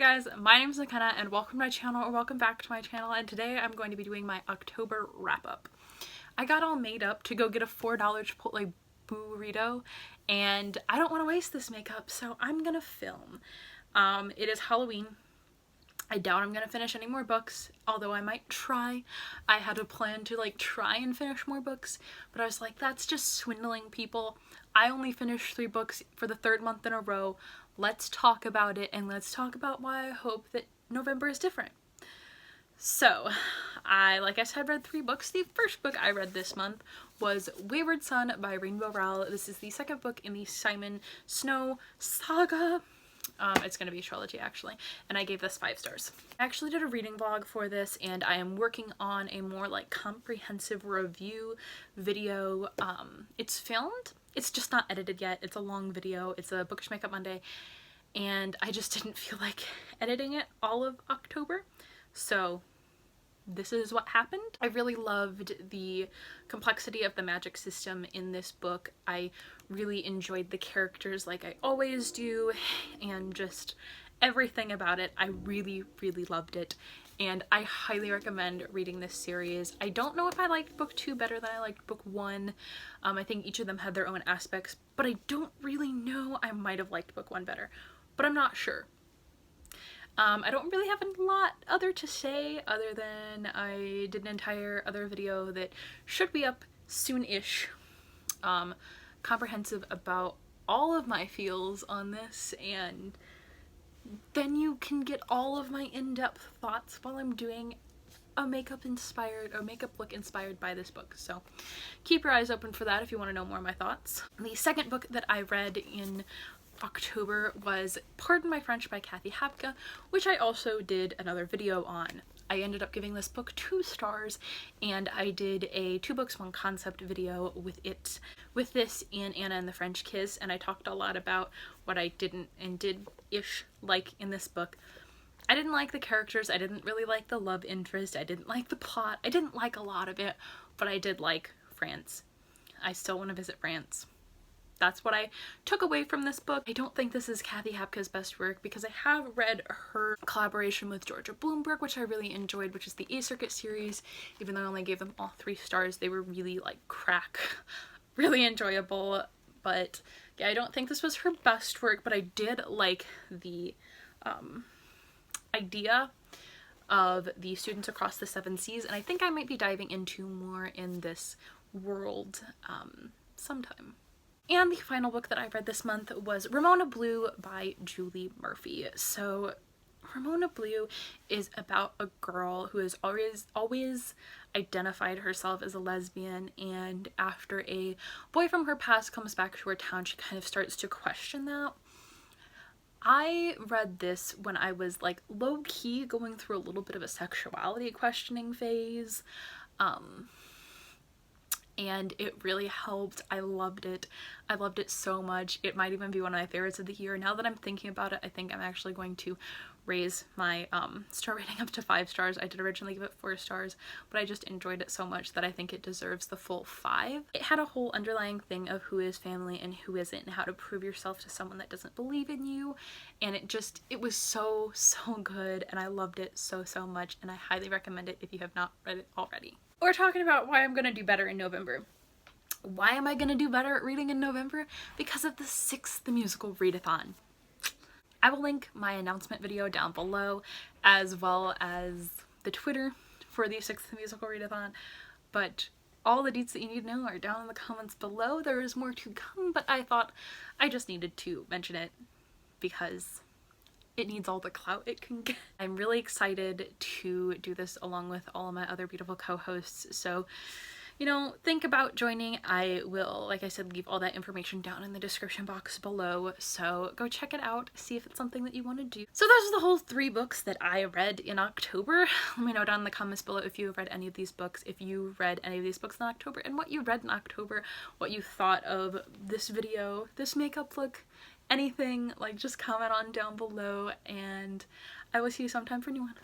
guys, my name is McKenna and welcome to my channel, or welcome back to my channel, and today I'm going to be doing my October wrap-up. I got all made up to go get a $4 Chipotle burrito and I don't want to waste this makeup, so I'm gonna film. It is Halloween. I doubt I'm gonna finish any more books, although I might try. I had a plan to try and finish more books, but I was like, that's just swindling people. I only finished 3 books for the 3rd month in a row. Let's talk about it, and let's talk about why I hope that November is different. So, like I said, read 3 books. The first book I read this month was Wayward Son by Rainbow Rowell. This is the 2nd book in the Simon Snow saga. It's going to be a trilogy actually, and I gave this 5 stars. I actually did a reading vlog for this, and I am working on a more comprehensive review video. It's filmed, it's just not edited yet. It's a long video. It's a Bookish Makeup Monday, and I just didn't feel like editing it all of October, so this is what happened. I really loved the complexity of the magic system in this book. I really enjoyed the characters like I always do, and just everything about it. I really loved it, and I highly recommend reading this series. I don't know if I liked book 2 better than I liked book 1. I think each of them had their own aspects, but I don't really know. I might have liked book 1 better, but I'm not sure. I don't really have a lot other to say other than I did an entire other video that should be up soon-ish, comprehensive about all of my feels on this, and then you can get all of my in-depth thoughts while I'm doing a makeup look inspired by this book. So keep your eyes open for that if you want to know more of my thoughts. The second book that I read in October was Pardon My French by Kathy Hapka, which I also did another video on. I ended up giving this book 2 stars, and I did a 2 books 1 concept video with this and Anna and the French Kiss, and I talked a lot about what I didn't and did-ish like in this book. I didn't like the characters, I didn't really like the love interest, I didn't like the plot, I didn't like a lot of it, but I did like France. I still want to visit France. That's what I took away from this book. I don't think this is Kathy Hapka's best work because I have read her collaboration with Georgia Bloomberg, which I really enjoyed, which is the A Circuit series. Even though I only gave them all 3 stars, they were really crack, really enjoyable. But yeah, I don't think this was her best work, but I did like the idea of the students across the 7 seas, and I think I might be diving into more in this world sometime. And the final book that I read this month was Ramona Blue by Julie Murphy. So Ramona Blue is about a girl who has always identified herself as a lesbian, and after a boy from her past comes back to her town, she kind of starts to question that. I read this when I was low-key going through a little bit of a sexuality questioning phase. And it really helped. I loved it. I loved it so much. It might even be one of my favorites of the year. Now that I'm thinking about it, I think I'm actually going to raise my star rating up to 5 stars. I did originally give it 4 stars, but I just enjoyed it so much that I think it deserves the full 5. It had a whole underlying thing of who is family and who isn't, and how to prove yourself to someone that doesn't believe in you, and it was so good, and I loved it so much, and I highly recommend it if you have not read it already. We're talking about why I'm gonna do better in November. Why am I gonna do better at reading in November? Because of the 6th musical readathon. I will link my announcement video down below, as well as the Twitter for the 6th musical readathon, but all the deets that you need to know are down in the comments below. There is more to come, but I thought I just needed to mention it because it needs all the clout it can get. I'm really excited to do this along with all of my other beautiful co-hosts, so think about joining. I will, like I said, leave all that information down in the description box below, so go check it out, see if it's something that you want to do. So those are the whole 3 books that I read in October. Let me know down in the comments below if you have read any of these books, if you read any of these books in October, and what you read in October, what you thought of this video, this makeup look, anything. Just comment on down below, and I will see you sometime for a new one.